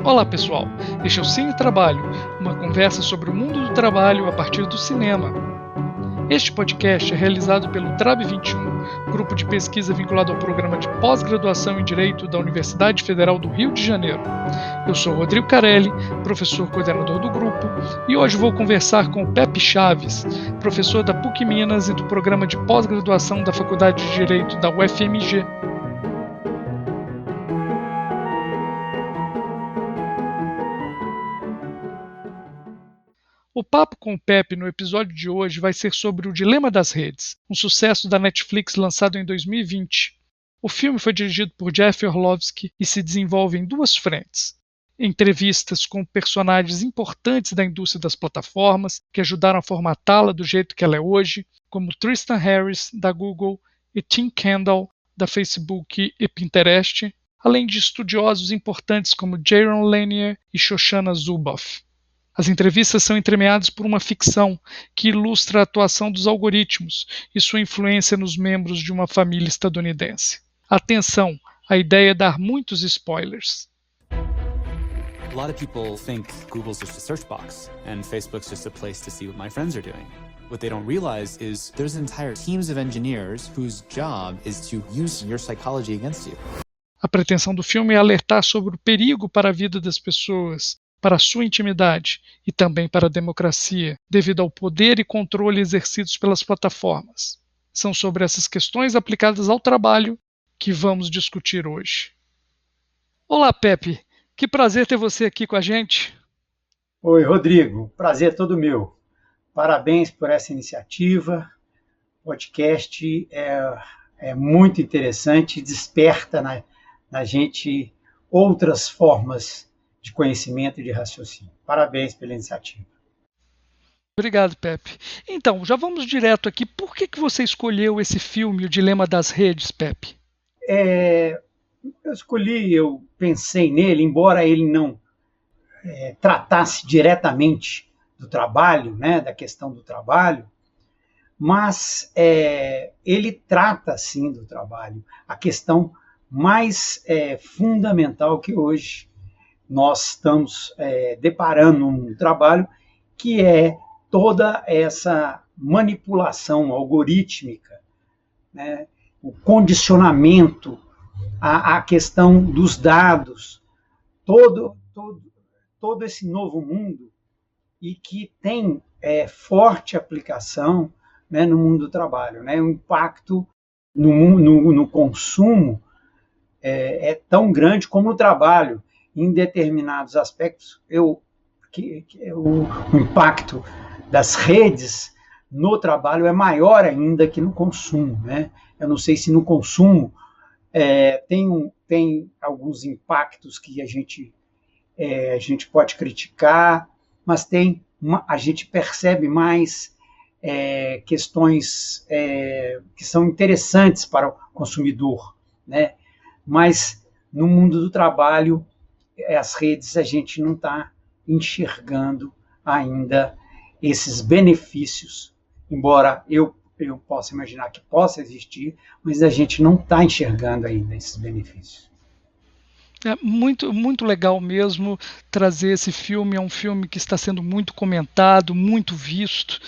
Olá pessoal, este é o Cine Trabalho, uma conversa sobre o mundo do trabalho a partir do cinema. Este podcast é realizado pelo TRAB 21, grupo de pesquisa vinculado ao programa de pós-graduação em Direito da Universidade Federal do Rio de Janeiro. Eu sou Rodrigo Carelli, professor coordenador do grupo, e hoje vou conversar com o Pepe Chaves, professor da PUC Minas e do programa de pós-graduação da Faculdade de Direito da UFMG. O papo com o Pepe no episódio de hoje vai ser sobre O Dilema das Redes, um sucesso da Netflix lançado em 2020. O filme foi dirigido por Jeff Orlovsky e se desenvolve em duas frentes. Entrevistas com personagens importantes da indústria das plataformas, que ajudaram a formatá-la do jeito que ela é hoje, como Tristan Harris, da Google, e Tim Kendall, da Facebook e Pinterest, além de estudiosos importantes como Jaron Lanier e Shoshana Zuboff. As entrevistas são entremeadas por uma ficção que ilustra a atuação dos algoritmos e sua influência nos membros de uma família estadunidense. Atenção, a ideia é dar muitos spoilers. A lot of people think Google's just a search box and Facebook's just a place to see what my friends are doing. What they don't realize is there's entire teams of engineers whose job is to use your psychology against you. A pretensão do filme é alertar sobre o perigo para a vida das pessoas, para a sua intimidade e também para a democracia, devido ao poder e controle exercidos pelas plataformas. São sobre essas questões aplicadas ao trabalho que vamos discutir hoje. Olá, Pepe. Que prazer ter você aqui com a gente. Oi, Rodrigo. Prazer é todo meu. Parabéns por essa iniciativa. O podcast é muito interessante e desperta na gente outras formas de conhecimento e de raciocínio. Parabéns pela iniciativa. Obrigado, Pepe. Então, já vamos direto aqui. Por que você escolheu esse filme, O Dilema das Redes, Pepe? Eu pensei nele, embora ele não tratasse diretamente do trabalho, né, da questão do trabalho, mas ele trata, sim, do trabalho. A questão mais fundamental que hoje nós estamos deparando num trabalho, que é toda essa manipulação algorítmica, né? O condicionamento, a questão dos dados, todo esse novo mundo, e que tem forte aplicação, né, no mundo do trabalho, né? O impacto no consumo é tão grande como no trabalho. Em determinados aspectos, o impacto das redes no trabalho é maior ainda que no consumo, né? Eu não sei se no consumo tem alguns impactos que a gente pode criticar, mas a gente percebe mais questões que são interessantes para o consumidor, né? Mas no mundo do trabalho, as redes, a gente não está enxergando ainda esses benefícios, embora eu possa imaginar que possa existir, mas a gente não está enxergando ainda esses benefícios. É muito, muito legal mesmo trazer esse filme. É um filme que está sendo muito comentado, muito visto,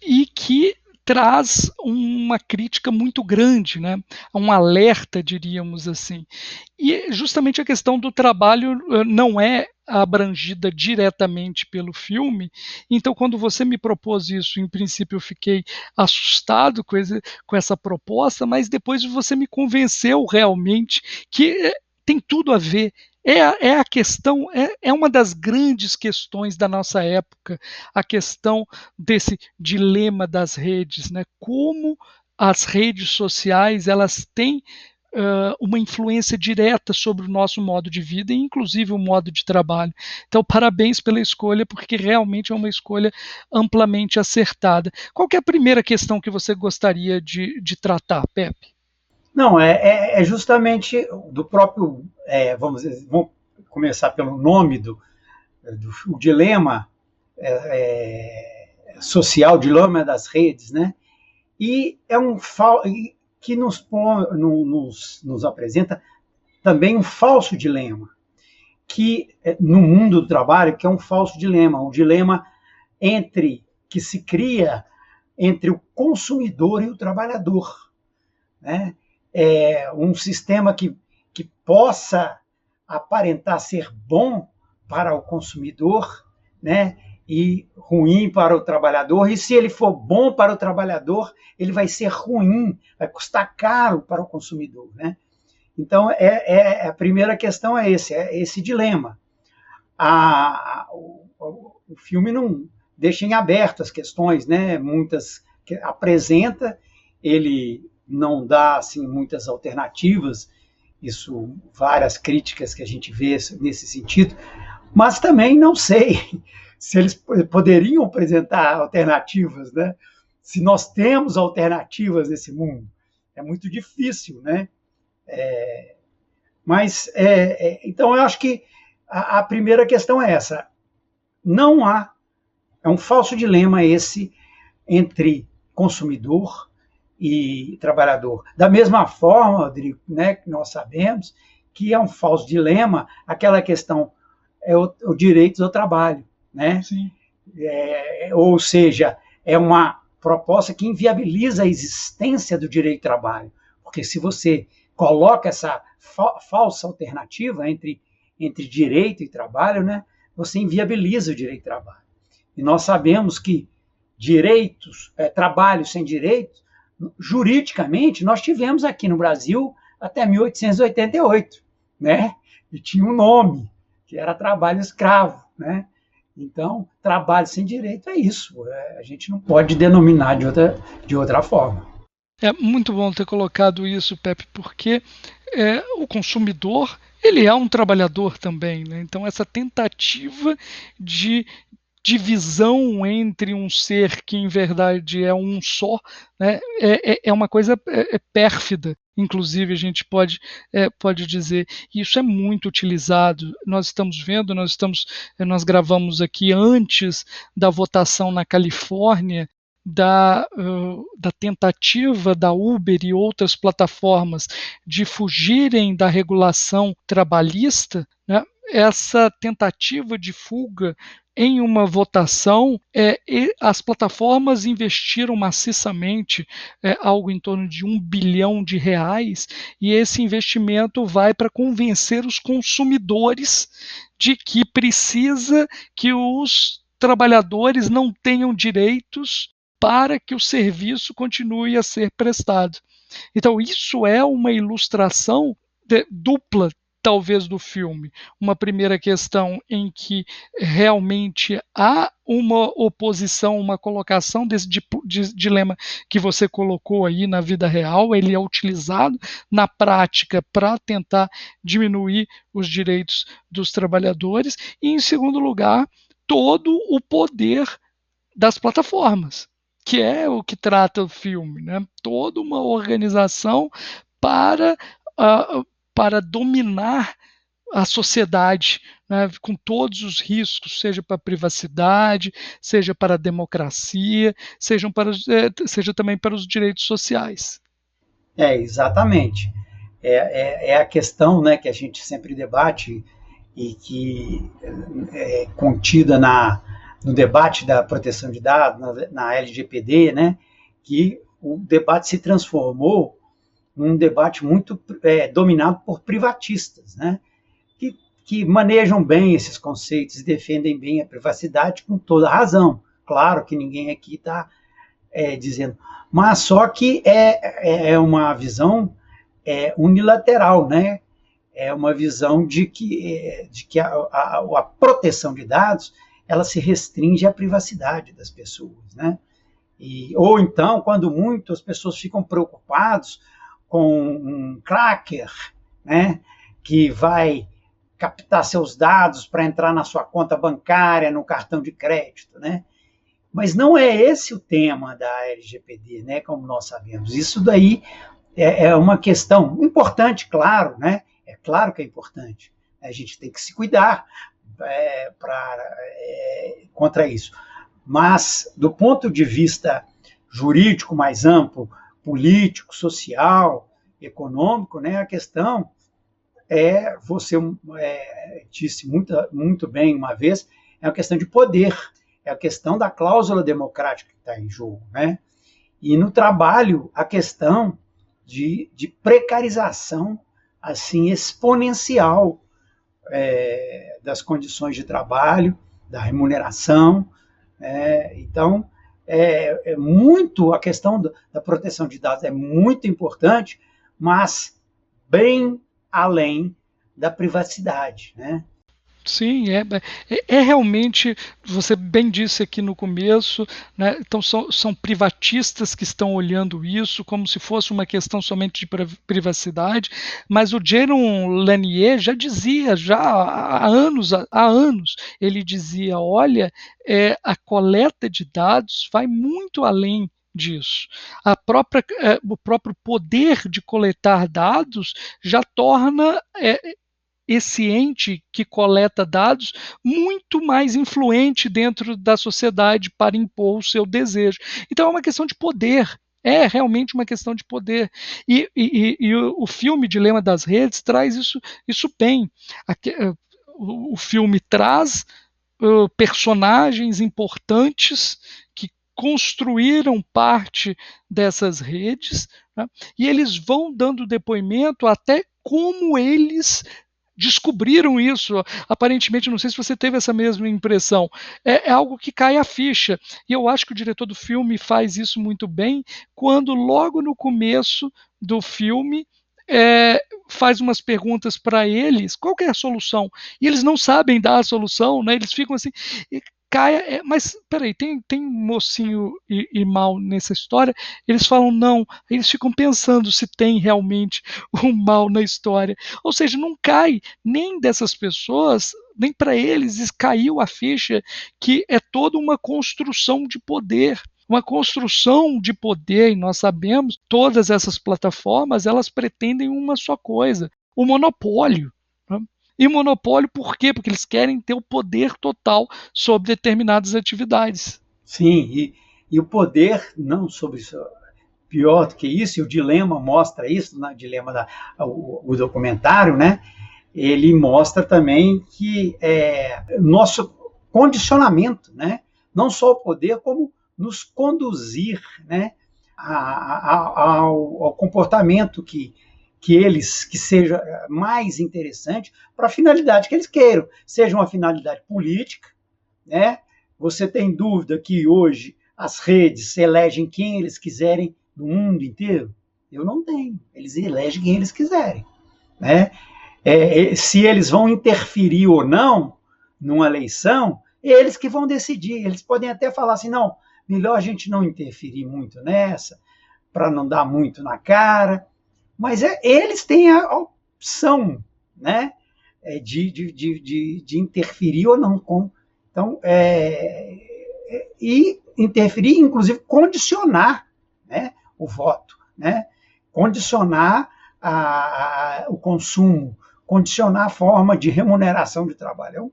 e que traz uma crítica muito grande, né? Um alerta, diríamos assim. E justamente a questão do trabalho não é abrangida diretamente pelo filme. Então, quando você me propôs isso, em princípio eu fiquei assustado com essa proposta, mas depois você me convenceu realmente que tem tudo a ver. A questão, é uma das grandes questões da nossa época, a questão desse dilema das redes, né? Como as redes sociais elas têm uma influência direta sobre o nosso modo de vida e inclusive o modo de trabalho. Então, parabéns pela escolha, porque realmente é uma escolha amplamente acertada. Qual que é a primeira questão que você gostaria de tratar, Pepe? Não, é justamente do próprio, vamos começar pelo nome do dilema social, dilema das redes, né? E que nos apresenta também um falso dilema, que no mundo do trabalho, que é um falso dilema, um dilema que se cria entre o consumidor e o trabalhador, né? Um sistema que possa aparentar ser bom para o consumidor, né? E ruim para o trabalhador, e se ele for bom para o trabalhador, ele vai ser ruim, vai custar caro para o consumidor, né? Então, a primeira questão é esse dilema. O filme não deixa em aberto as questões, né? Muitas que apresenta, ele não dá assim, muitas alternativas, isso, várias críticas que a gente vê nesse sentido, mas também não sei se eles poderiam apresentar alternativas, né? Se nós temos alternativas nesse mundo. É muito difícil, né? Então, eu acho que a primeira questão é essa. Não há, é um falso dilema esse entre consumidor e trabalhador. Da mesma forma, Rodrigo, né, que nós sabemos que é um falso dilema aquela questão, o direito ao trabalho, né? Sim. Ou seja, é uma proposta que inviabiliza a existência do direito ao trabalho, porque se você coloca essa falsa alternativa entre direito e trabalho, né, você inviabiliza o direito ao trabalho. E nós sabemos que trabalho sem direitos, juridicamente, nós tivemos aqui no Brasil até 1888, né? E tinha um nome, que era trabalho escravo, né? Então, trabalho sem direito é isso. A gente não pode denominar de outra forma. É muito bom ter colocado isso, Pepe, porque o consumidor, ele é um trabalhador também, né? Então, essa tentativa de divisão entre um ser que, em verdade, é um só, né? É uma coisa pérfida. Inclusive, a gente pode dizer, e isso é muito utilizado. Nós estamos vendo, nós gravamos aqui antes da votação na Califórnia, da tentativa da Uber e outras plataformas de fugirem da regulação trabalhista, né? Essa tentativa de fuga em uma votação, as plataformas investiram maciçamente algo em torno de R$1 bilhão, e esse investimento vai para convencer os consumidores de que precisa que os trabalhadores não tenham direitos para que o serviço continue a ser prestado. Então, isso é uma ilustração dupla, talvez, do filme. Uma primeira questão em que realmente há uma oposição, uma colocação desse dilema que você colocou aí na vida real, ele é utilizado na prática para tentar diminuir os direitos dos trabalhadores, e, em segundo lugar, todo o poder das plataformas, que é o que trata o filme, né? Toda uma organização para dominar a sociedade, né, com todos os riscos, seja para a privacidade, seja para a democracia, seja também para os direitos sociais. Exatamente. É a questão, né, que a gente sempre debate e que é contida no debate da proteção de dados, na LGPD, né, que o debate se transformou num debate muito dominado por privatistas, né, que manejam bem esses conceitos e defendem bem a privacidade com toda a razão. Claro que ninguém aqui está dizendo, mas só que é uma visão unilateral, né? É uma visão de que a proteção de dados ela se restringe à privacidade das pessoas, né? Ou então, quando muito, as pessoas ficam preocupadas com um cracker, né, que vai captar seus dados para entrar na sua conta bancária, no cartão de crédito, né? Mas não é esse o tema da LGPD, né, como nós sabemos. Isso daí é uma questão importante, claro, né? É claro que é importante. A gente tem que se cuidar contra isso. Mas, do ponto de vista jurídico mais amplo, político, social, econômico, né, a questão você disse muito bem uma vez, é uma questão de poder, é a questão da cláusula democrática que está em jogo, né? E no trabalho, a questão de precarização assim exponencial das condições de trabalho, da remuneração. Então, muito a questão da proteção de dados é muito importante, mas bem além da privacidade, né? Sim, é realmente, você bem disse aqui no começo, né? Então são privatistas que estão olhando isso como se fosse uma questão somente de privacidade, mas o Jaron Lanier já dizia, já há anos, ele dizia, olha, a coleta de dados vai muito além disso. O próprio poder de coletar dados já torna esse ente que coleta dados muito mais influente dentro da sociedade para impor o seu desejo. Então é uma questão de poder. É realmente uma questão de poder. E o filme Dilema das Redes traz isso bem. O filme traz personagens importantes que construíram parte dessas redes, né, e eles vão dando depoimento até como eles descobriram isso. Aparentemente, não sei se você teve essa mesma impressão. É algo que cai a ficha. E eu acho que o diretor do filme faz isso muito bem, quando logo no começo do filme faz umas perguntas para eles, qual que é a solução? E eles não sabem dar a solução, né? Eles ficam assim, mas peraí, tem mocinho e mal nessa história? Eles falam não, eles ficam pensando se tem realmente um mal na história. Ou seja, não cai nem dessas pessoas, nem para eles caiu a ficha que é toda uma construção de poder. Uma construção de poder, e nós sabemos, todas essas plataformas, elas pretendem uma só coisa, o monopólio. Né? E monopólio por quê? Porque eles querem ter o poder total sobre determinadas atividades. Sim, e o poder, não sobre isso, pior do que isso, e o Dilema mostra isso, né? Dilema o documentário, né? Ele mostra também que nosso condicionamento, né? Não só o poder, como nos conduzir, né? Ao comportamento que seja mais interessante para a finalidade que eles queiram, seja uma finalidade política, né? Você tem dúvida que hoje as redes elegem quem eles quiserem no mundo inteiro? Eu não tenho. Eles elegem quem eles quiserem, né? Se eles vão interferir ou não numa eleição, eles que vão decidir. Eles podem até falar assim, não, melhor a gente não interferir muito nessa, para não dar muito na cara. Mas eles têm a opção, né, de interferir ou não. Então, e interferir, inclusive condicionar, né, o voto, né, condicionar o consumo, condicionar a forma de remuneração de trabalho.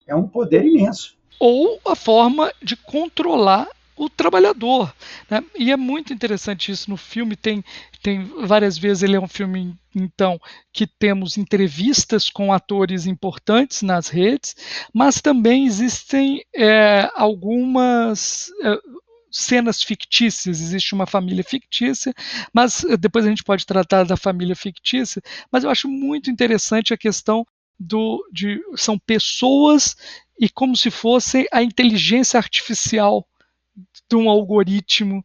É um poder imenso. Ou a forma de controlar o trabalhador, né? E é muito interessante isso no filme. Tem várias vezes, ele é um filme então que temos entrevistas com atores importantes nas redes, mas também existem algumas cenas fictícias. Existe uma família fictícia, mas depois a gente pode tratar da família fictícia. Mas eu acho muito interessante a questão são pessoas e como se fosse a inteligência artificial de um algoritmo,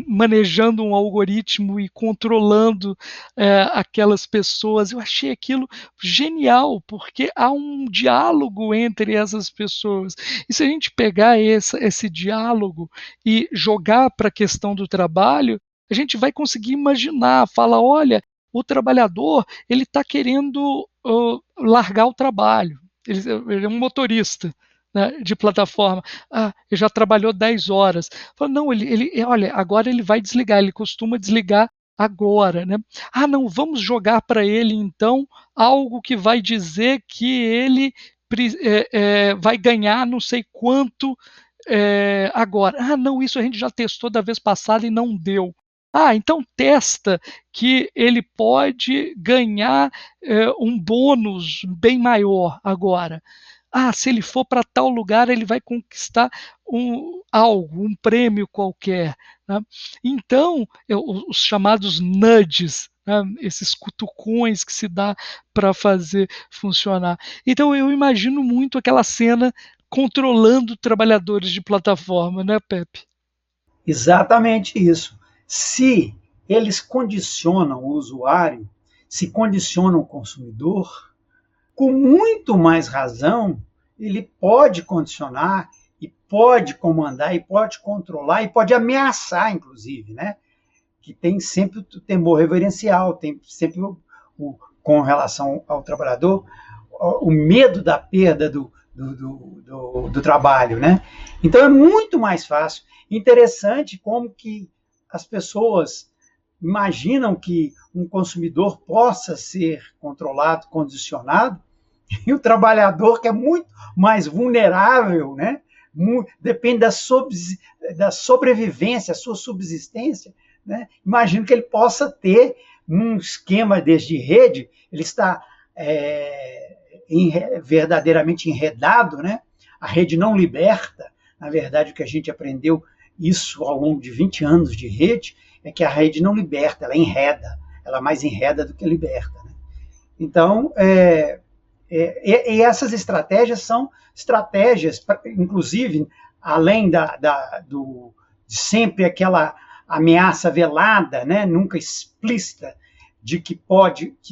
manejando um algoritmo e controlando aquelas pessoas. Eu achei aquilo genial, porque há um diálogo entre essas pessoas. E se a gente pegar esse diálogo e jogar para a questão do trabalho, a gente vai conseguir imaginar, falar, olha, o trabalhador ele está querendo largar o trabalho. Ele é um motorista, né, de plataforma. Ele já trabalhou 10 horas. Fala, não, olha, agora ele vai desligar, ele costuma desligar agora, né? Não, vamos jogar para ele então algo que vai dizer que ele vai ganhar não sei quanto agora. Não, isso a gente já testou da vez passada e não deu. Então testa que ele pode ganhar um bônus bem maior agora. Se ele for para tal lugar, ele vai conquistar um prêmio qualquer, né? Então, os chamados nudges, né? Esses cutucões que se dá para fazer funcionar. Então, eu imagino muito aquela cena controlando trabalhadores de plataforma, né, Pepe? Exatamente isso. Se eles condicionam o usuário, se condicionam o consumidor, com muito mais razão, ele pode condicionar e pode comandar e pode controlar e pode ameaçar, inclusive, né? Que tem sempre o temor reverencial, tem sempre com relação ao trabalhador, o medo da perda do trabalho, né? Então é muito mais fácil. Interessante como que as pessoas imaginam que um consumidor possa ser controlado, condicionado, e o trabalhador, que é muito mais vulnerável, né? Depende da sobrevivência, a sua subsistência, né? Imagino que ele possa ter um esquema desde rede, ele está verdadeiramente enredado, né? A rede não liberta. Na verdade, o que a gente aprendeu isso ao longo de 20 anos de rede é que a rede não liberta, ela enreda, ela mais enreda do que liberta, né? Então, e essas estratégias são estratégias, inclusive, além de sempre aquela ameaça velada, né, nunca explícita, de que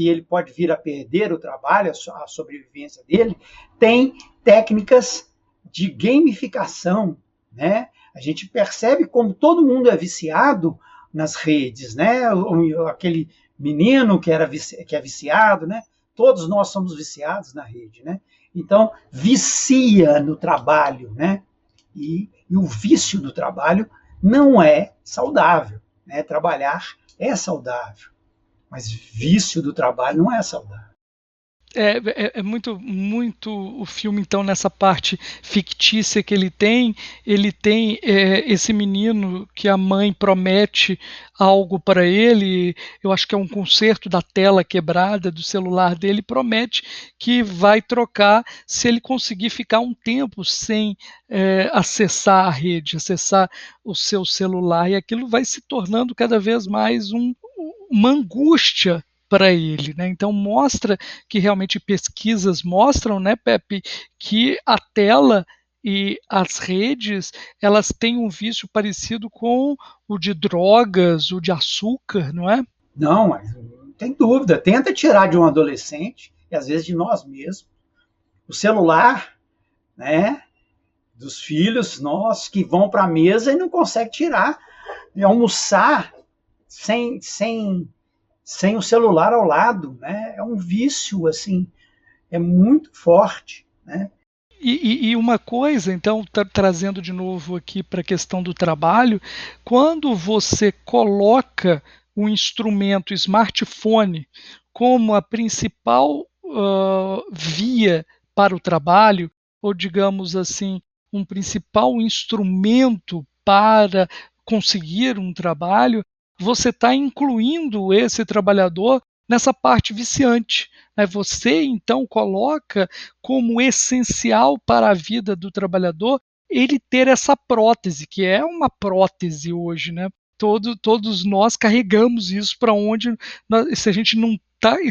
ele pode vir a perder o trabalho, a sobrevivência dele, tem técnicas de gamificação, né? A gente percebe como todo mundo é viciado nas redes, né? Aquele menino que é viciado, né? Todos nós somos viciados na rede, né? Então, vicia no trabalho, né? E o vício do trabalho não é saudável, né? Trabalhar é saudável, mas vício do trabalho não é saudável. É muito, muito o filme, então, nessa parte fictícia que ele tem esse menino que a mãe promete algo para ele, eu acho que é um conserto da tela quebrada do celular dele, promete que vai trocar se ele conseguir ficar um tempo sem acessar a rede, acessar o seu celular, e aquilo vai se tornando cada vez mais uma angústia para ele, né? Então mostra que realmente pesquisas mostram, né, Pepe, que a tela e as redes, elas têm um vício parecido com o de drogas, o de açúcar, não é? Não, mas não tem dúvida. Tenta tirar de um adolescente, e às vezes de nós mesmos, o celular, né, dos filhos nossos que vão para a mesa e não conseguem tirar, e almoçar sem o celular ao lado, né? É um vício, assim, é muito forte, né? E uma coisa, então, trazendo de novo aqui para a questão do trabalho, quando você coloca o instrumento smartphone como a principal via para o trabalho, ou digamos assim, um principal instrumento para conseguir um trabalho, você está incluindo esse trabalhador nessa parte viciante, né? Você então coloca como essencial para a vida do trabalhador ele ter essa prótese, que é uma prótese hoje, né? Todos nós carregamos isso para onde, se a gente não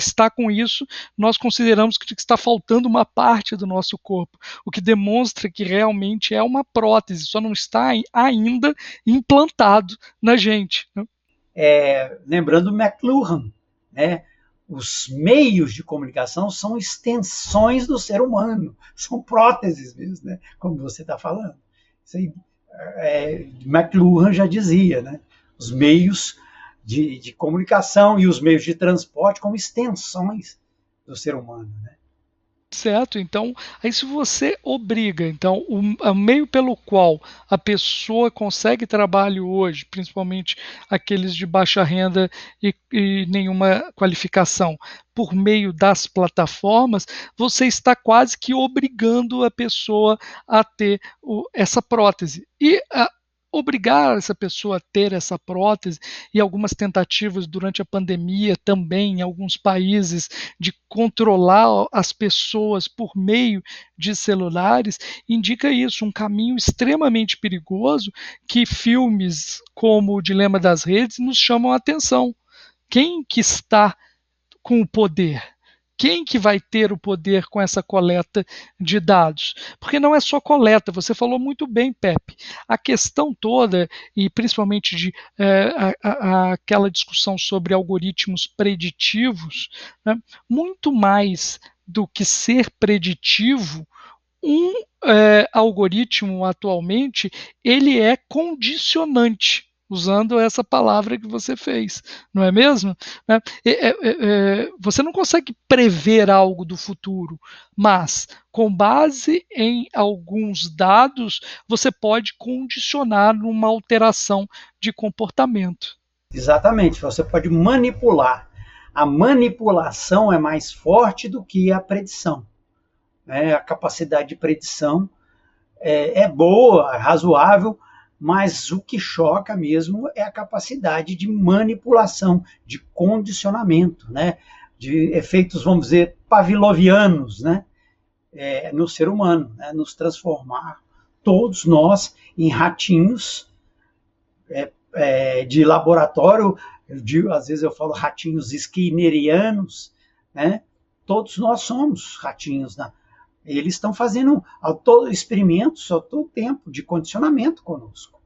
está com isso, nós consideramos que está faltando uma parte do nosso corpo, o que demonstra que realmente é uma prótese, só não está ainda implantado na gente, né? Lembrando o McLuhan, né? Os meios de comunicação são extensões do ser humano, são próteses mesmo, né? Como você está falando. Isso aí, McLuhan já dizia, né? Os meios de comunicação e os meios de transporte como extensões do ser humano, né? Certo? Então, aí se você obriga, então, o meio pelo qual a pessoa consegue trabalho hoje, principalmente aqueles de baixa renda e nenhuma qualificação, por meio das plataformas, você está quase que obrigando a pessoa a ter essa prótese. E obrigar essa pessoa a ter essa prótese, e algumas tentativas durante a pandemia também, em alguns países, de controlar as pessoas por meio de celulares, indica isso, um caminho extremamente perigoso que filmes como O Dilema das Redes nos chamam a atenção. Quem que está com o poder? Quem que vai ter o poder com essa coleta de dados? Porque não é só coleta, você falou muito bem, Pepe. A questão toda, e principalmente aquela discussão sobre algoritmos preditivos, né, muito mais do que ser preditivo, um algoritmo atualmente, ele é condicionante, usando essa palavra que você fez, não é mesmo? Você não consegue prever algo do futuro, mas com base em alguns dados, você pode condicionar numa alteração de comportamento. Exatamente, você pode manipular. A manipulação é mais forte do que a predição. A capacidade de predição é boa, é razoável, mas o que choca mesmo é a capacidade de manipulação, de condicionamento, né? De efeitos, vamos dizer, pavlovianos, né? No ser humano, né? Nos transformar, todos nós, em ratinhos de laboratório, às vezes eu falo ratinhos skinnerianos, né? Todos nós somos ratinhos, né? Eles estão fazendo experimentos a todo tempo de condicionamento conosco,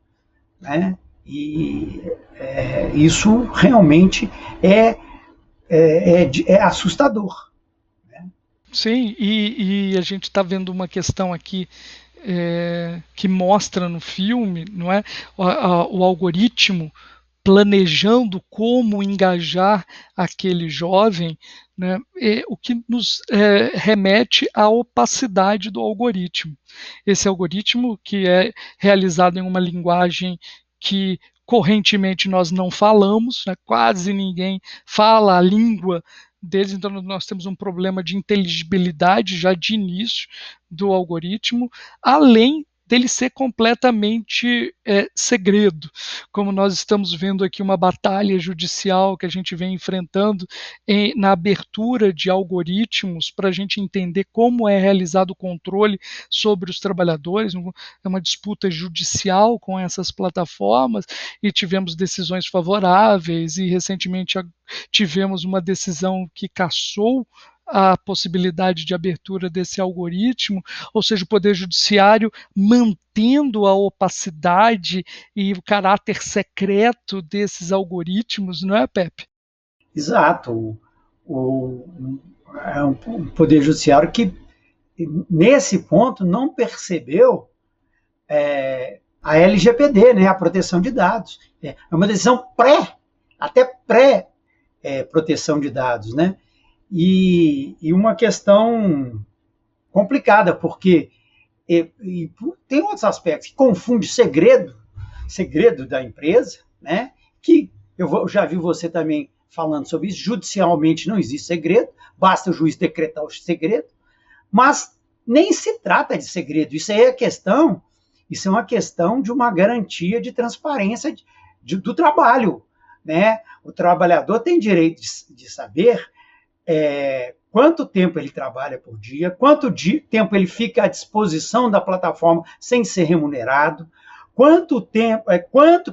né? E isso realmente é assustador. Né? Sim, e a gente está vendo uma questão aqui que mostra no filme, não é, o algoritmo planejando como engajar aquele jovem, né, o que nos remete à opacidade do algoritmo. Esse algoritmo que é realizado em uma linguagem que correntemente nós não falamos, né, quase ninguém fala a língua deles, então nós temos um problema de inteligibilidade já de início do algoritmo, além dele ser completamente segredo, como nós estamos vendo aqui uma batalha judicial que a gente vem enfrentando na abertura de algoritmos para a gente entender como é realizado o controle sobre os trabalhadores, é uma disputa judicial com essas plataformas, e tivemos decisões favoráveis, e recentemente tivemos uma decisão que cassou a possibilidade de abertura desse algoritmo, ou seja, o Poder Judiciário mantendo a opacidade e o caráter secreto desses algoritmos, não é, Pepe? Exato. É um Poder Judiciário que, nesse ponto, não percebeu a LGPD, né, a proteção de dados. É uma decisão até pré-proteção de dados, né? E uma questão complicada, porque tem outros aspectos que confunde segredo da empresa, né? Que eu já vi você também falando sobre isso, judicialmente não existe segredo, basta o juiz decretar o segredo, mas nem se trata de segredo, isso é uma questão de uma garantia de transparência do trabalho, né? O trabalhador tem direito de saber quanto tempo ele trabalha por dia, quanto tempo ele fica à disposição da plataforma sem ser remunerado, quanto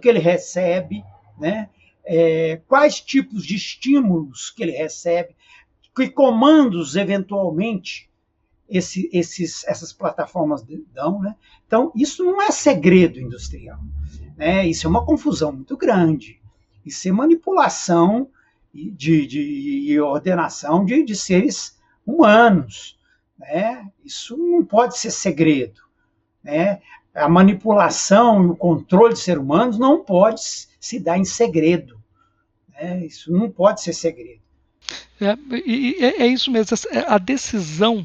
que ele recebe, né? Quais tipos de estímulos que ele recebe, que comandos, eventualmente, essas plataformas dão, né? Então, isso não é segredo industrial, né? Isso é uma confusão muito grande. Isso é manipulação de ordenação de seres humanos, né? Isso não pode ser segredo, né? A manipulação e o controle de seres humanos não pode se dar em segredo, né? Isso não pode ser segredo. É isso mesmo, a decisão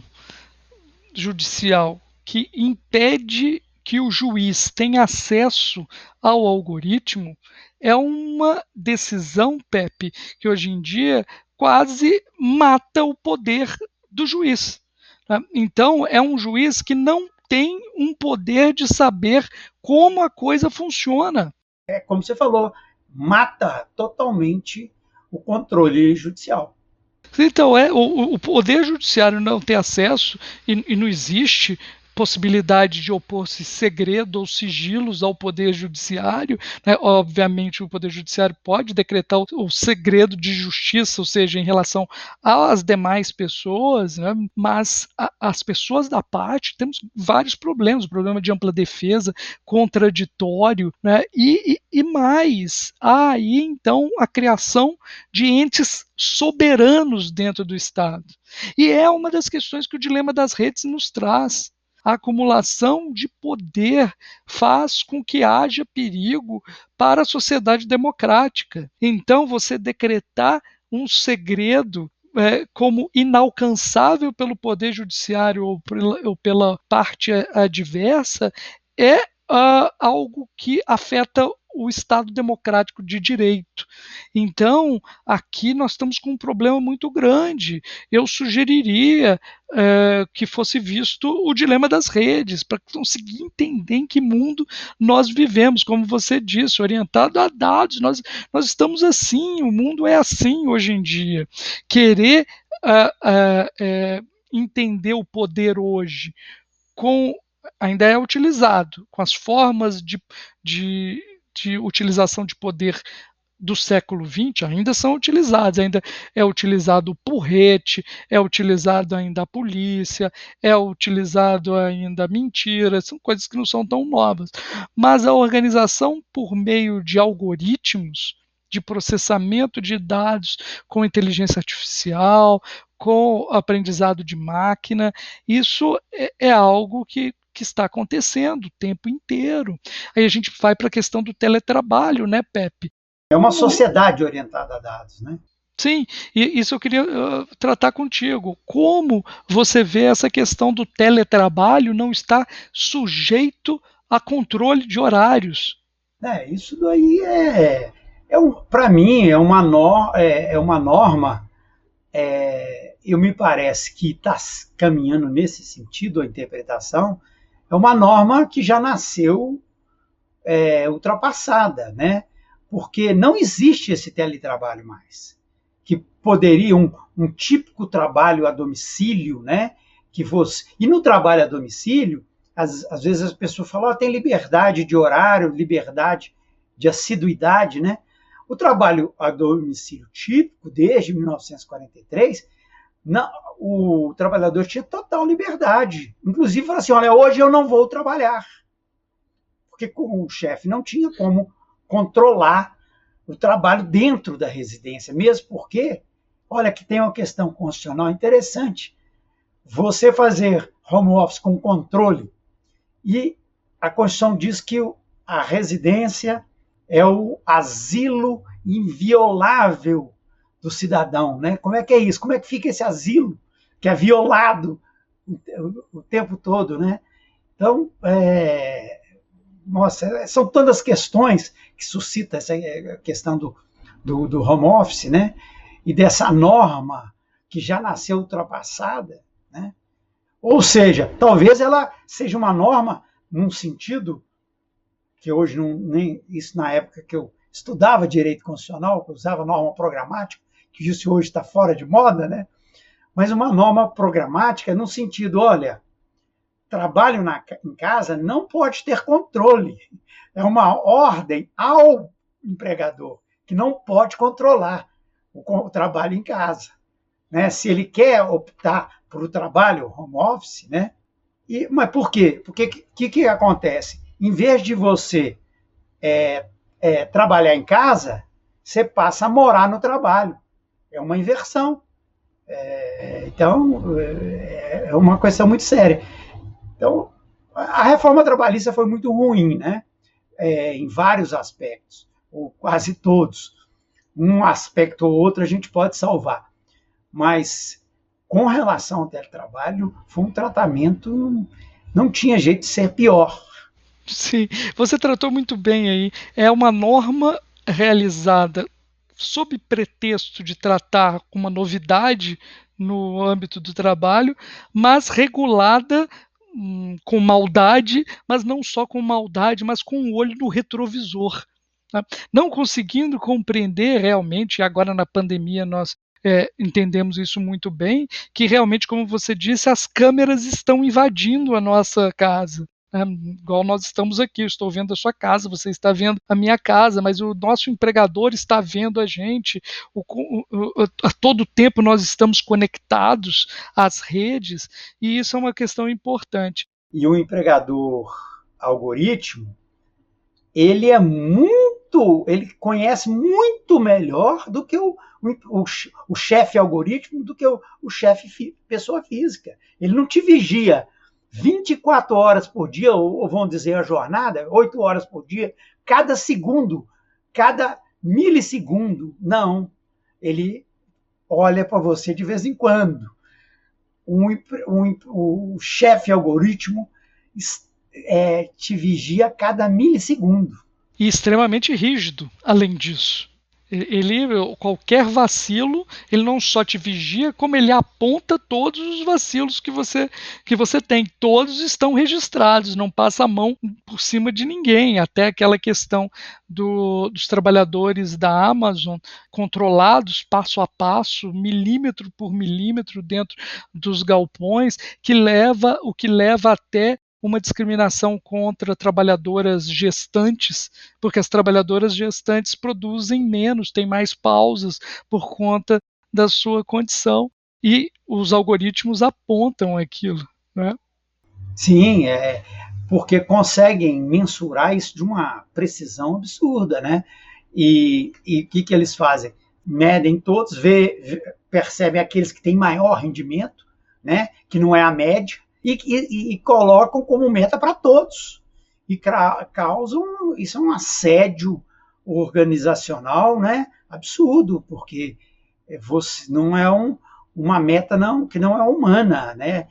judicial que impede que o juiz tenha acesso ao algoritmo é uma decisão, Pepe, que hoje em dia quase mata o poder do juiz. Tá? Então, é um juiz que não tem um poder de saber como a coisa funciona. É como você falou, mata totalmente o controle judicial. Então, o Poder Judiciário não tem acesso e não existe possibilidade de opor-se segredo ou sigilos ao Poder Judiciário, né? Obviamente, o Poder Judiciário pode decretar o segredo de justiça, ou seja, em relação às demais pessoas, né? Mas as pessoas da parte temos vários problemas, o problema de ampla defesa, contraditório, né? E mais, há aí então a criação de entes soberanos dentro do Estado. E é uma das questões que o dilema das redes nos traz. A acumulação de poder faz com que haja perigo para a sociedade democrática. Então, você decretar um segredo como inalcançável pelo Poder Judiciário ou pela parte adversa é algo que afeta o Estado democrático de direito. Então, aqui nós estamos com um problema muito grande. Eu sugeriria que fosse visto o dilema das redes, para conseguir entender em que mundo nós vivemos, como você disse, orientado a dados. Nós estamos assim, o mundo é assim hoje em dia. Querer entender o poder hoje ainda é utilizado com as formas de utilização de poder do século XX ainda são utilizados, ainda é utilizado o porrete, é utilizado ainda a polícia, é utilizado ainda a mentira, são coisas que não são tão novas. Mas a organização por meio de algoritmos, de processamento de dados com inteligência artificial, com aprendizado de máquina, isso é algo que está acontecendo o tempo inteiro. Aí a gente vai para a questão do teletrabalho, né, Pepe? É uma sociedade orientada a dados, né? Sim, e isso eu queria tratar contigo. Como você vê essa questão do teletrabalho não estar sujeito a controle de horários? Isso daí para mim, é uma norma. Eu me parece que está caminhando nesse sentido a interpretação. É uma norma que já nasceu ultrapassada, né? Porque não existe esse teletrabalho mais, que poderia um típico trabalho a domicílio, né? E no trabalho a domicílio, às vezes as pessoas falam, tem liberdade de horário, liberdade de assiduidade, né? O trabalho a domicílio típico, desde 1943, o trabalhador tinha total liberdade. Inclusive, falou assim, olha, hoje eu não vou trabalhar. Porque o chefe não tinha como controlar o trabalho dentro da residência, mesmo porque, olha, que tem uma questão constitucional interessante. Você fazer home office com controle, e a Constituição diz que a residência é o asilo inviolável do cidadão, né? Como é que é isso? Como é que fica esse asilo que é violado o tempo todo, né? Então, nossa, são tantas questões que suscita essa questão do home office, né? E dessa norma que já nasceu ultrapassada, né? Ou seja, talvez ela seja uma norma num sentido que hoje nem isso na época que eu estudava direito constitucional, que eu usava norma programática, que isso hoje está fora de moda, né? Mas uma norma programática no sentido, olha, trabalho em casa não pode ter controle. É uma ordem ao empregador, que não pode controlar o trabalho em casa, né? Se ele quer optar por o trabalho home office, né? Mas por quê? Porque o que acontece? Em vez de você trabalhar em casa, você passa a morar no trabalho. É uma inversão. Então, é uma questão muito séria. Então, a reforma trabalhista foi muito ruim, né? Em vários aspectos, ou quase todos. Um aspecto ou outro a gente pode salvar. Mas, com relação ao teletrabalho, foi um tratamento, não tinha jeito de ser pior. Sim, você tratou muito bem aí. É uma norma realizada sob pretexto de tratar com uma novidade no âmbito do trabalho, mas regulada com maldade, mas não só com maldade, mas com o olho no retrovisor, tá? Não conseguindo compreender realmente, agora na pandemia nós entendemos isso muito bem, que realmente, como você disse, as câmeras estão invadindo a nossa casa. Igual nós estamos aqui, eu estou vendo a sua casa, você está vendo a minha casa, mas o nosso empregador está vendo a gente, a todo tempo nós estamos conectados às redes, e isso é uma questão importante. E o empregador algoritmo, ele conhece muito melhor do que o chefe algoritmo, do que o chefe pessoa física. Ele não te vigia 24 horas por dia, ou vamos dizer a jornada, 8 horas por dia, cada segundo, cada milissegundo. Não. Ele olha para você de vez em quando. O chefe algoritmo te vigia a cada milissegundo. E extremamente rígido, além disso. Qualquer vacilo, ele não só te vigia, como ele aponta todos os vacilos que você tem. Todos estão registrados, não passa a mão por cima de ninguém. Até aquela questão dos trabalhadores da Amazon, controlados passo a passo, milímetro por milímetro dentro dos galpões, o que leva até uma discriminação contra trabalhadoras gestantes, porque as trabalhadoras gestantes produzem menos, têm mais pausas por conta da sua condição, e os algoritmos apontam aquilo, né? Sim, porque conseguem mensurar isso de uma precisão absurda, né? E o que eles fazem? Medem todos, percebem aqueles que têm maior rendimento, né? Que não é a média, e colocam como meta para todos. E causam, isso é um assédio organizacional, né? Absurdo, porque você não é uma meta que não é humana, né?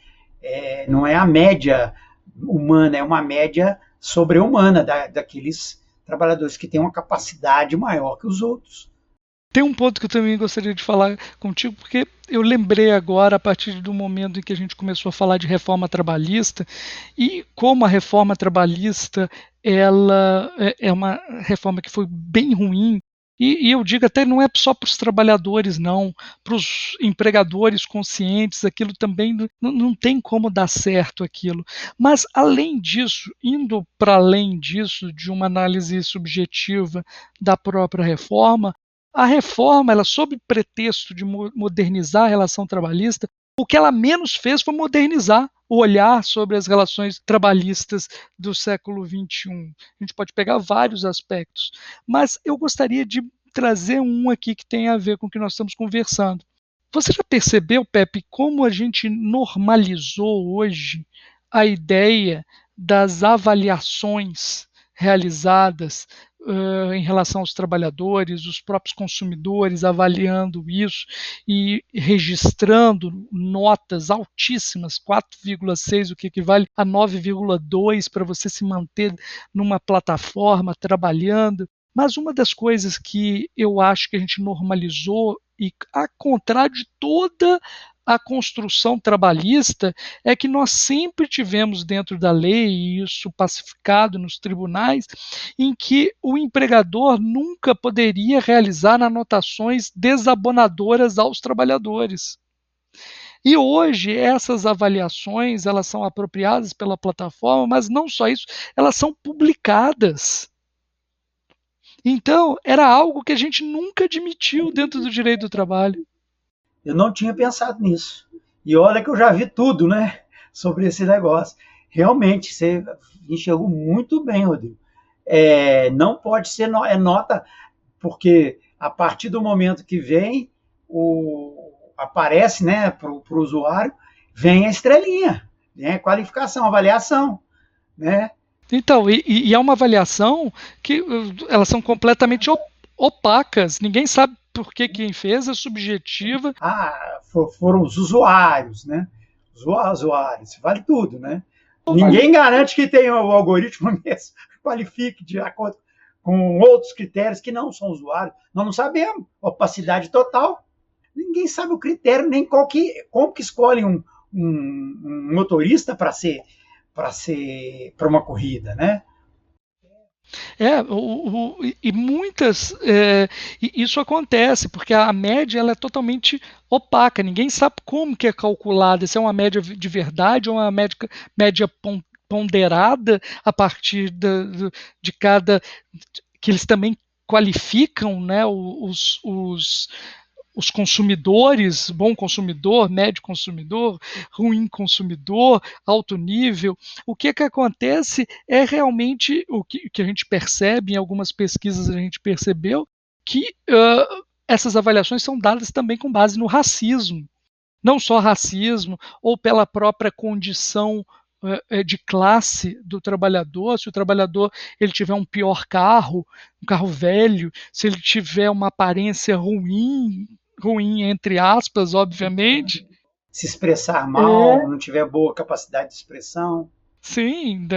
Não é a média humana, é uma média sobre-humana daqueles trabalhadores que têm uma capacidade maior que os outros. Tem um ponto que eu também gostaria de falar contigo, porque eu lembrei agora, a partir do momento em que a gente começou a falar de reforma trabalhista, e como a reforma trabalhista ela é uma reforma que foi bem ruim, e eu digo até não é só para os trabalhadores, não, para os empregadores conscientes, aquilo também não tem como dar certo aquilo. Mas, além disso, indo para além disso, de uma análise subjetiva da própria reforma, a reforma, ela, sob pretexto de modernizar a relação trabalhista, o que ela menos fez foi modernizar o olhar sobre as relações trabalhistas do século XXI. A gente pode pegar vários aspectos, mas eu gostaria de trazer um aqui que tem a ver com o que nós estamos conversando. Você já percebeu, Pepe, como a gente normalizou hoje a ideia das avaliações realizadas em relação aos trabalhadores, os próprios consumidores avaliando isso e registrando notas altíssimas, 4,6, o que equivale a 9,2 para você se manter numa plataforma trabalhando. Mas uma das coisas que eu acho que a gente normalizou, e a contrário de toda a construção trabalhista, é que nós sempre tivemos dentro da lei, e isso pacificado nos tribunais, em que o empregador nunca poderia realizar anotações desabonadoras aos trabalhadores. E hoje essas avaliações, elas são apropriadas pela plataforma, mas não só isso, elas são publicadas. Então, era algo que a gente nunca admitiu dentro do direito do trabalho. Eu não tinha pensado nisso. E olha que eu já vi tudo, né, sobre esse negócio. Realmente, você enxergou muito bem, Rodrigo. Não pode ser nota, porque a partir do momento que vem, aparece, né, para o usuário, vem a estrelinha, né, qualificação, avaliação, né? Então, e é uma avaliação que elas são completamente opacas, ninguém sabe por que quem fez, é subjetiva. Foram os usuários, né? Os usuários, vale tudo, né? Ninguém garante que tenha o algoritmo mesmo qualifique de acordo com outros critérios que não são usuários. Nós não sabemos. Opacidade total. Ninguém sabe o critério, nem como que escolhe um motorista para ser para uma corrida, né? E muitas. Isso acontece, porque a média ela é totalmente opaca, ninguém sabe como que é calculada, se é uma média de verdade ou uma média ponderada a partir de cada. Que eles também qualificam, né, os consumidores, bom consumidor, médio consumidor, ruim consumidor, alto nível. O que acontece é realmente o que a gente percebe, em algumas pesquisas a gente percebeu, que essas avaliações são dadas também com base no racismo. Não só racismo, ou pela própria condição de classe do trabalhador. Se o trabalhador ele tiver um pior carro, um carro velho, se ele tiver uma aparência ruim entre aspas, obviamente. Se expressar mal, não tiver boa capacidade de expressão. Sim,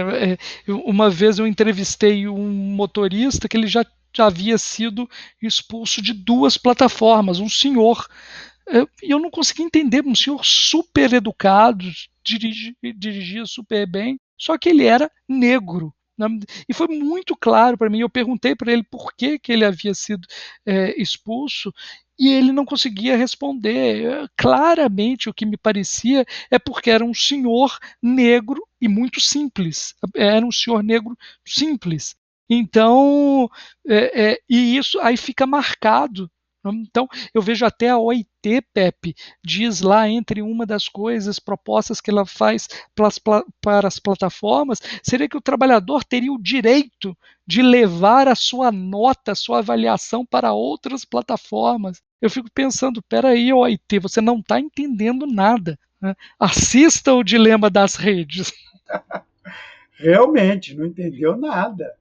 uma vez eu entrevistei um motorista que ele já havia sido expulso de 2 plataformas, um senhor. E eu não consegui entender, um senhor super educado, dirigia super bem, só que ele era negro. Né? E foi muito claro para mim. Eu perguntei para ele por que ele havia sido expulso e ele não conseguia responder. Claramente, o que me parecia é porque era um senhor negro e muito simples. Era um senhor negro simples. Então, e isso aí fica marcado. Então, eu vejo até a OIT, Pepe, diz lá entre uma das coisas propostas que ela faz para as plataformas, seria que o trabalhador teria o direito de levar a sua nota, a sua avaliação para outras plataformas. Eu fico pensando, peraí, OIT, você não está entendendo nada. Né? Assista o Dilema das Redes. Realmente, não entendeu nada.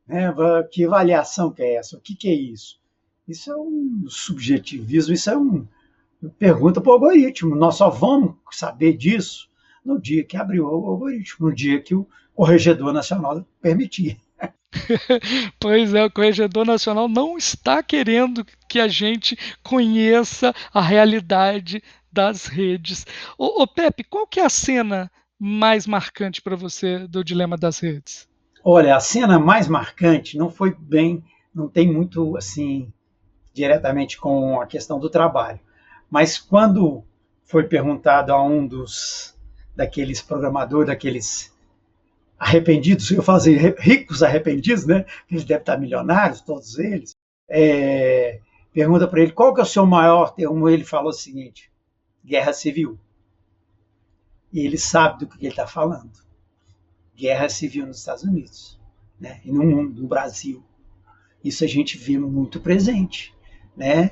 Né? Que avaliação que é essa? O que é isso? Isso é um subjetivismo, isso é uma pergunta para o algoritmo. Nós só vamos saber disso no dia que abriu o algoritmo, no dia que o Corregedor Nacional permitir. Pois é, o Corregedor Nacional não está querendo que a gente conheça a realidade das redes. Ô Pepe, qual que é a cena mais marcante para você do Dilema das Redes? Olha, a cena mais marcante não foi bem, não tem muito assim diretamente com a questão do trabalho, mas quando foi perguntado a um daqueles programadores, daqueles arrependidos, eu falo assim, ricos arrependidos, né? Eles devem estar milionários, todos eles. Pergunta para ele qual que é o seu maior termo. Ele falou o seguinte: guerra civil. E ele sabe do que ele está falando. Guerra civil nos Estados Unidos, né? E no mundo, no Brasil. Isso a gente vê muito presente, né?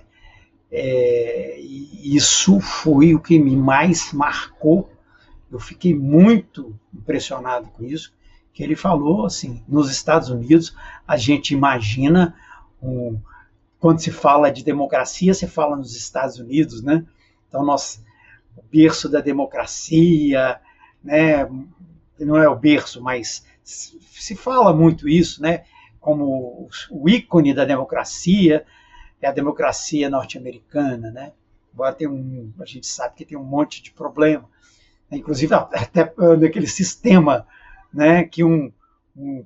E isso foi o que me mais marcou. Eu fiquei muito impressionado com isso, que ele falou assim, nos Estados Unidos, a gente imagina, quando se fala de democracia, se fala nos Estados Unidos, né? Então, o berço da democracia, né? Não é o berço, mas se fala muito isso, né? Como o ícone da democracia é a democracia norte-americana, né? Embora a gente sabe que tem um monte de problema, inclusive até naquele sistema, né, que um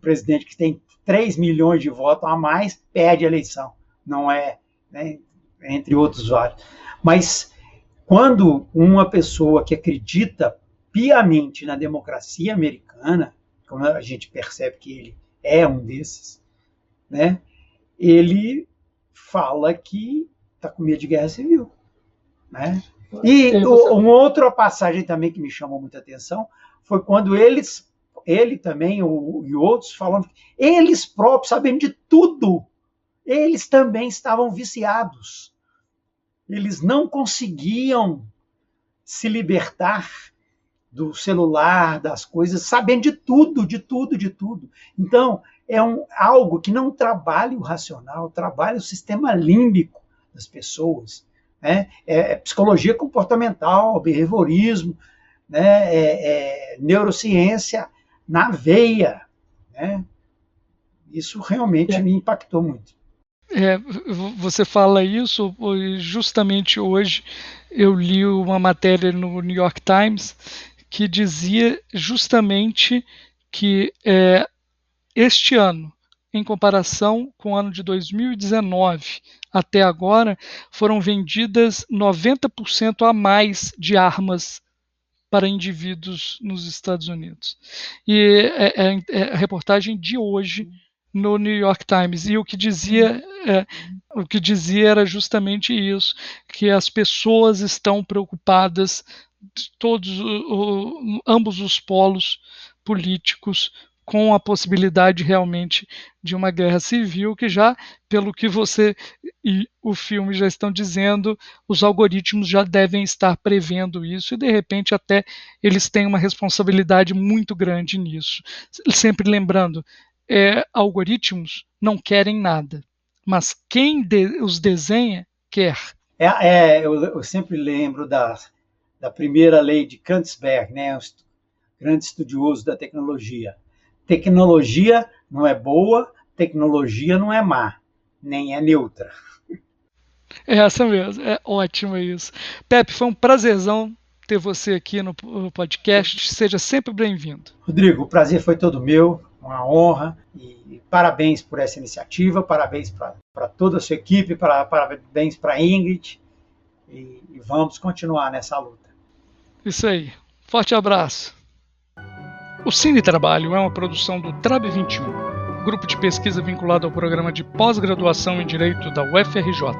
presidente que tem 3 milhões de votos a mais perde a eleição, não é, né, entre outros vários. Mas quando uma pessoa que acredita piamente na democracia americana, como a gente percebe que ele é um desses, né, ele fala que está com medo de guerra civil, né? E uma outra passagem também que me chamou muita atenção foi quando ele também e outros falando, eles próprios sabendo de tudo, eles também estavam viciados. Eles não conseguiam se libertar do celular, das coisas, sabendo de tudo, de tudo, de tudo. Então, é algo que não trabalha o racional, trabalha o sistema límbico das pessoas. Né? É psicologia comportamental, behaviorismo, né? Neurociência na veia. Né? Isso realmente me impactou muito. Você fala isso, justamente hoje eu li uma matéria no New York Times que dizia justamente que este ano, em comparação com o ano de 2019 até agora, foram vendidas 90% a mais de armas para indivíduos nos Estados Unidos. E é a reportagem de hoje no New York Times. E o que dizia era justamente isso, que as pessoas estão preocupadas, ambos os polos políticos, com a possibilidade realmente de uma guerra civil, que já, pelo que você e o filme já estão dizendo, os algoritmos já devem estar prevendo isso, e de repente até eles têm uma responsabilidade muito grande nisso. Sempre lembrando, algoritmos não querem nada, mas quem os desenha quer. Eu sempre lembro da primeira lei de Kanzberg, né, um grande estudioso da tecnologia. Tecnologia não é boa, tecnologia não é má, nem é neutra. É essa mesmo, é ótimo isso. Pepe, foi um prazerzão ter você aqui no podcast, seja sempre bem-vindo. Rodrigo, o prazer foi todo meu, uma honra, e parabéns por essa iniciativa, parabéns para toda a sua equipe, parabéns para a Ingrid, e vamos continuar nessa luta. Isso aí, forte abraço. O Cine Trabalho é uma produção do Trab 21, grupo de pesquisa vinculado ao programa de pós-graduação em Direito da UFRJ.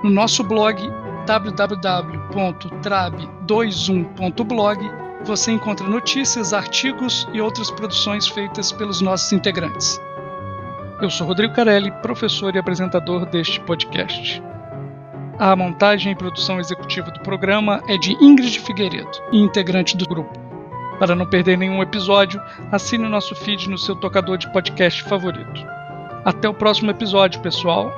No nosso blog www.trab21.blog você encontra notícias, artigos e outras produções feitas pelos nossos integrantes. Eu sou Rodrigo Carelli, professor e apresentador deste podcast. A montagem e produção executiva do programa é de Ingrid Figueiredo, integrante do grupo. Para não perder nenhum episódio, assine o nosso feed no seu tocador de podcast favorito. Até o próximo episódio, pessoal!